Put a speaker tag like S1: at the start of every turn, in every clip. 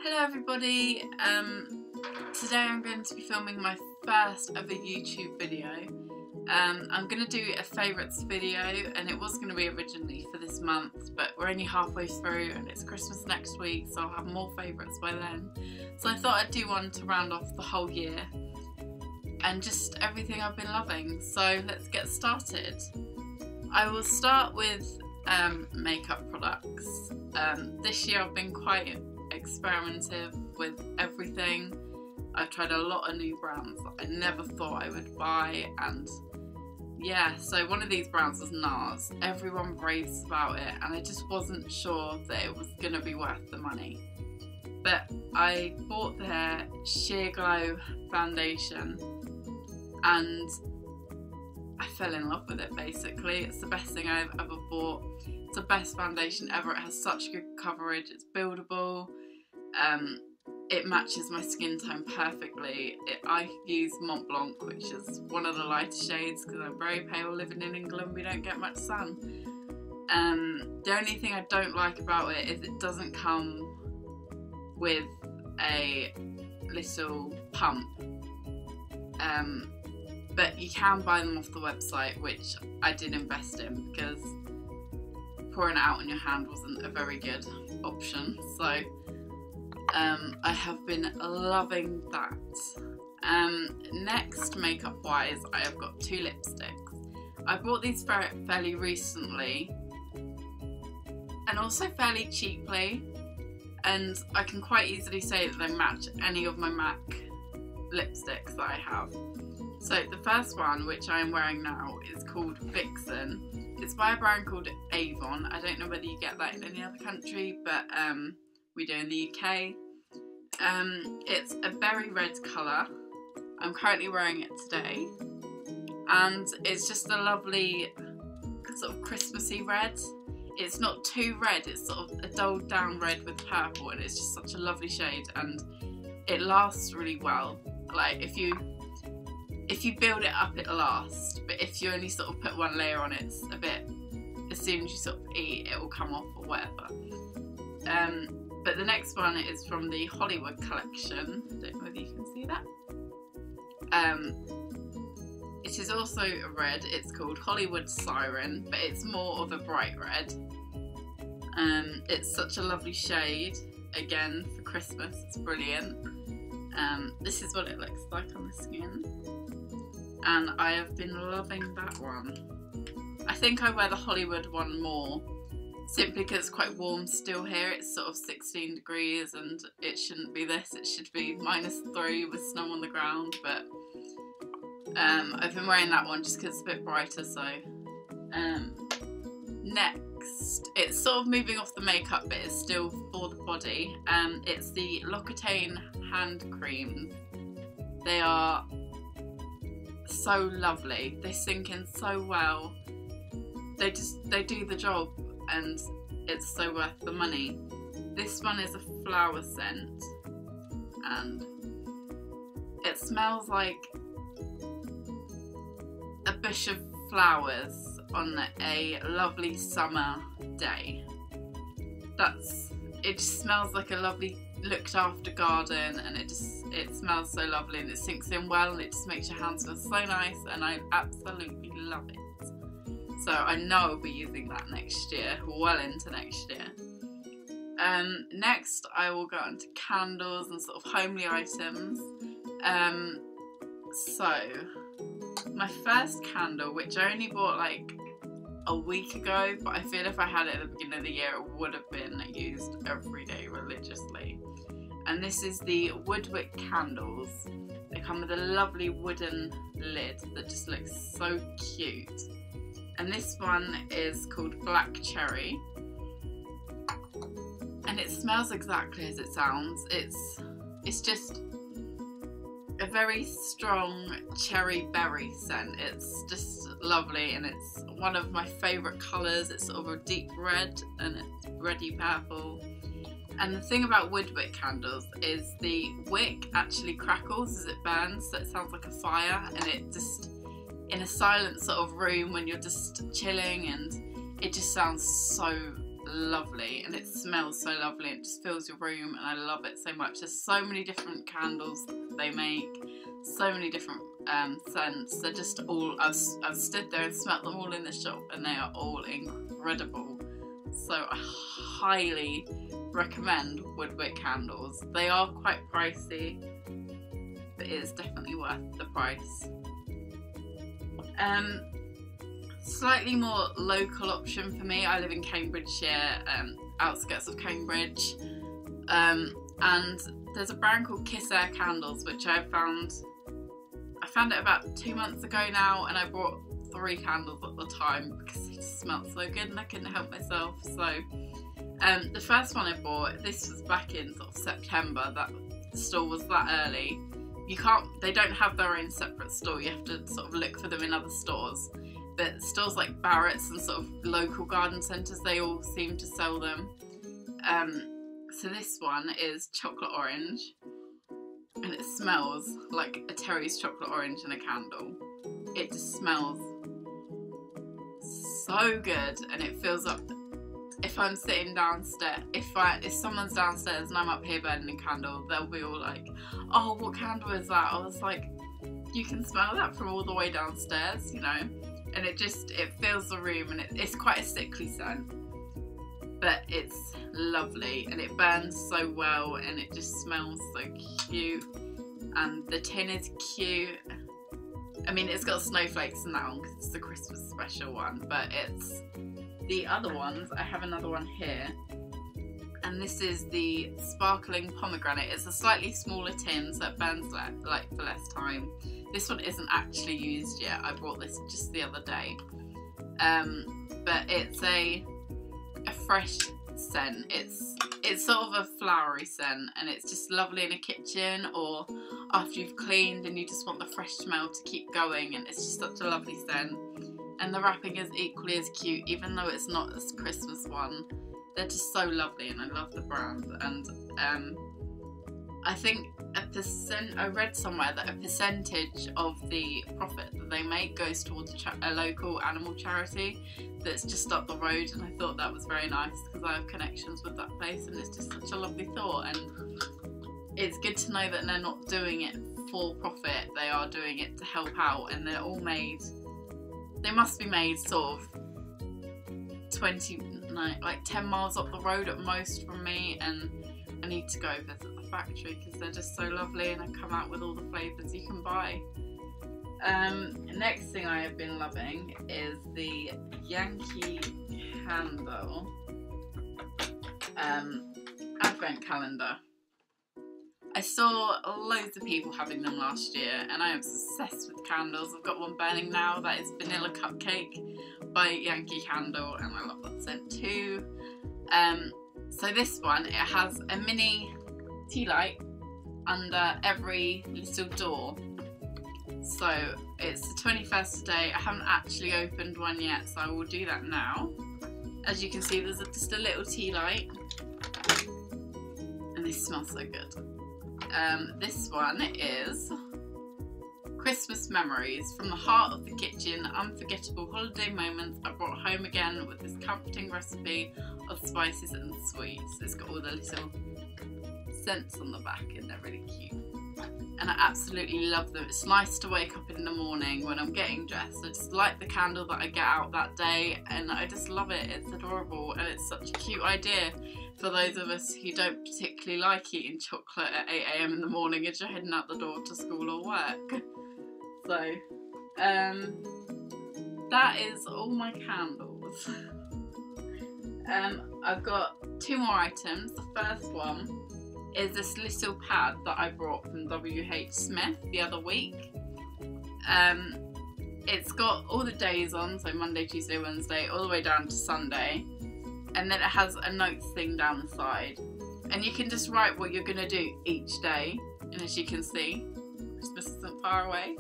S1: Hello everybody, today I'm going to be filming my first ever YouTube video. I'm going to do a favourites video, and it was going to be originally for this month, but we're only halfway through and it's Christmas next week, so I'll have more favourites by then. So I thought I'd do one to round off the whole year and just everything I've been loving. So let's get started. I will start with makeup products. This year I've been quite experimentative with everything. I've tried a lot of new brands that I never thought I would buy, and yeah, so one of these brands was NARS. Everyone raves about it and I just wasn't sure that it was gonna be worth the money. But I bought their Sheer Glow foundation and I fell in love with it basically. It's the best thing I've ever bought. It's the best foundation ever. It has such good coverage, it's buildable. It matches my skin tone perfectly. I use Mont Blanc, which is one of the lighter shades because I'm very pale. Living in England, we don't get much sun. The only thing I don't like about it is it doesn't come with a little pump. But you can buy them off the website, which I did invest in because pouring it out on your hand wasn't a very good option. So I have been loving that. Next, makeup wise, I have got two lipsticks. I bought these fairly recently and also fairly cheaply, and I can quite easily say that they match any of my MAC lipsticks that I have. So the first one, which I am wearing now, is called Vixen. It's by a brand called Avon. I don't know whether you get that in any other country, but we do in the UK. It's a berry red colour. I'm currently wearing it today, and it's just a lovely sort of Christmassy red. It's not too red, it's sort of a dulled down red with purple, and it's just such a lovely shade, and it lasts really well. Like if you build it up, it'll last, but if you only sort of put one layer on, it's a bit, as soon as you sort of eat, it will come off or whatever. But the next one is from the Hollywood collection. I don't know whether you can see that. It is also a red. It's called Hollywood Siren, but it's more of a bright red. It's such a lovely shade. Again, for Christmas, it's brilliant. This is what it looks like on the skin, and I have been loving that one. I think I wear the Hollywood one more, simply because it's quite warm still here. It's sort of 16 degrees and it shouldn't be this, it should be -3 with snow on the ground, but I've been wearing that one just because it's a bit brighter. So next, it's sort of moving off the makeup, but it's still for the body. It's the L'Occitane hand creams. They are so lovely, they sink in so well, they do the job, and it's so worth the money. This one is a flower scent, and it smells like a bush of flowers on a lovely summer day. It just smells like a lovely looked after garden, and it smells so lovely, and it sinks in well, and it just makes your hands feel so nice, and I absolutely love it. So I know I'll be using that next year, well into next year. Next I will go into candles and sort of homely items. So my first candle, which I only bought like a week ago, but I feel if I had it at the beginning of the year it would have been used every day religiously. And this is the Woodwick candles. They come with a lovely wooden lid that just looks so cute. And this one is called Black Cherry, and it smells exactly as it sounds. It's just a very strong cherry berry scent. It's just lovely, and it's one of my favourite colours. It's sort of a deep red and it's reddy purple. And the thing about Woodwick candles is the wick actually crackles as it burns, so it sounds like a fire, and it just, in a silent sort of room when you're just chilling, and it just sounds so lovely, and it smells so lovely. It just fills your room, and I love it so much. There's so many different candles they make, so many different scents. They're just all, I've stood there and smelt them all in the shop, and they are all incredible. So I highly recommend Woodwick candles. They are quite pricey, but it is definitely worth the price. Slightly more local option for me. I live in Cambridgeshire, outskirts of Cambridge, and there's a brand called Kiss Air Candles, which I found it about 2 months ago now, and I bought 3 candles at the time because they just smelled so good and I couldn't help myself. So the first one I bought, this was back in sort of September, that the store was that early. They don't have their own separate store, you have to sort of look for them in other stores. But stores like Barrett's and sort of local garden centres, they all seem to sell them. So this one is chocolate orange, and it smells like a Terry's chocolate orange in a candle. It just smells so good, and it fills up. If I'm sitting downstairs, if someone's downstairs and I'm up here burning a candle, they'll be all like, "Oh, what candle is that?" I was like, "You can smell that from all the way downstairs, you know." And it fills the room, and it's quite a sickly scent, but it's lovely, and it burns so well, and it just smells so cute, and the tin is cute. I mean, it's got snowflakes in that one because it's the Christmas special one, but it's the other ones. I have another one here, and this is the sparkling pomegranate. It's a slightly smaller tin, so it burns like for less time. This one isn't actually used yet. I bought this just the other day. But it's a fresh scent. It's sort of a flowery scent, and it's just lovely in a kitchen or after you've cleaned and you just want the fresh smell to keep going, and it's just such a lovely scent. And the wrapping is equally as cute, even though it's not this Christmas one. They're just so lovely, and I love the brand. And I think I read somewhere that a percentage of the profit that they make goes towards a local animal charity that's just up the road, and I thought that was very nice because I have connections with that place, and it's just such a lovely thought. And it's good to know that they're not doing it for profit, they are doing it to help out, and they're all made, they must be made sort of 10 miles up the road at most from me, and I need to go visit the factory because they're just so lovely, and I come out with all the flavours you can buy. Next thing I have been loving is the Yankee Candle Advent Calendar. I saw loads of people having them last year, and I am obsessed with candles. I've got one burning now that is Vanilla Cupcake by Yankee Candle, and I love that scent too. So this one, it has a mini tea light under every little door. So it's the 21st today. I haven't actually opened one yet, so I will do that now. As you can see, there's just a little tea light, and they smell so good. This one is Christmas Memories from the heart of the kitchen, unforgettable holiday moments I brought home again with this comforting recipe of spices and sweets. It's got all the little scents on the back, and they're really cute. And I absolutely love them. It's nice to wake up in the morning when I'm getting dressed. I just like the candle that I get out that day, and I just love it. It's adorable, and it's such a cute idea for those of us who don't particularly like eating chocolate at 8 AM in the morning as you're heading out the door to school or work. So, that is all my candles. I've got 2 more items. The first one is this little pad that I brought from WH Smith the other week. It's got all the days on, so Monday, Tuesday, Wednesday, all the way down to Sunday, and then it has a notes thing down the side, and you can just write what you're going to do each day. And as you can see, Christmas isn't far away,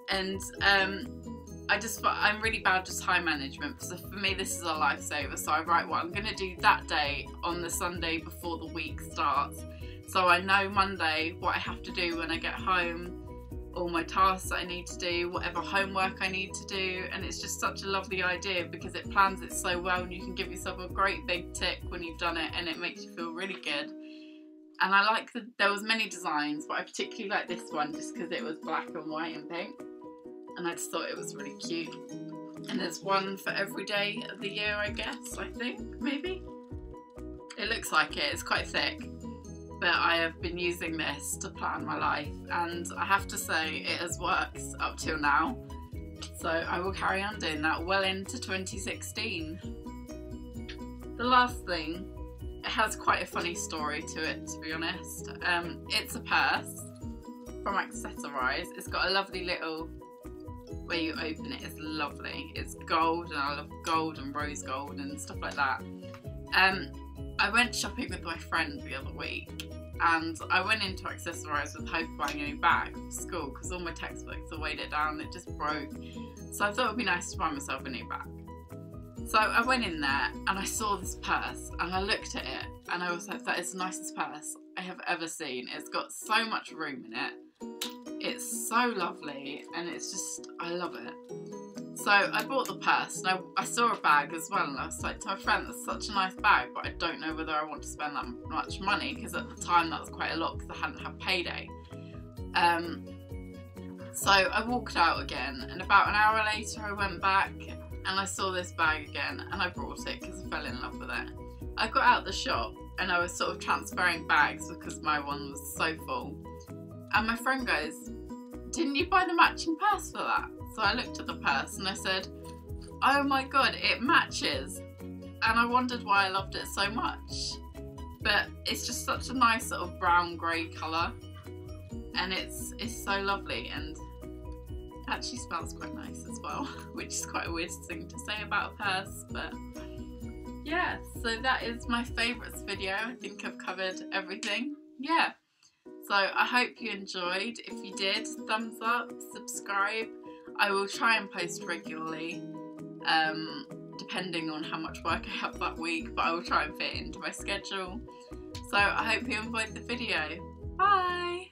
S1: and I'm really bad with time management, so for me this is a lifesaver. So I write what I'm going to do that day on the Sunday before the week starts, so I know Monday what I have to do when I get home, all my tasks that I need to do, whatever homework I need to do, and it's just such a lovely idea because it plans it so well and you can give yourself a great big tick when you've done it and it makes you feel really good. And I like that there was many designs, but I particularly like this one just because it was black and white and pink, and I just thought it was really cute. And there's one for every day of the year, I guess, I think, maybe. It looks like it, it's quite thick, but I have been using this to plan my life, and I have to say it has worked up till now, so I will carry on doing that well into 2016. The last thing, it has quite a funny story to it, to be honest. It's a purse from Accessorize. It's got a lovely little, where you open it, it's lovely. It's gold, and I love gold and rose gold and stuff like that. I went shopping with my friend the other week, and I went into Accessorize with hope of buying a new bag for school because all my textbooks are weighed it down and it just broke. So I thought it would be nice to buy myself a new bag. So I went in there and I saw this purse and I looked at it and I was like, that is the nicest purse I have ever seen. It's got so much room in it. It's so lovely and it's just, I love it. So I bought the purse and I saw a bag as well, and I was like to my friend, that's such a nice bag, but I don't know whether I want to spend that much money because at the time that was quite a lot because I hadn't had payday. So I walked out again, and about an hour later I went back and I saw this bag again and I brought it because I fell in love with it. I got out the shop and I was sort of transferring bags because my one was so full, and my friend goes, didn't you buy the matching purse for that? So I looked at the purse and I said, oh my god, it matches. And I wondered why I loved it so much. But it's just such a nice sort of brown grey colour, and it's so lovely, and actually smells quite nice as well, which is quite a weird thing to say about a purse, but yeah, so that is my favourites video. I think I've covered everything. Yeah, so I hope you enjoyed. If you did, thumbs up, subscribe. I will try and post regularly, depending on how much work I have that week, but I will try and fit it into my schedule. So I hope you enjoyed the video. Bye!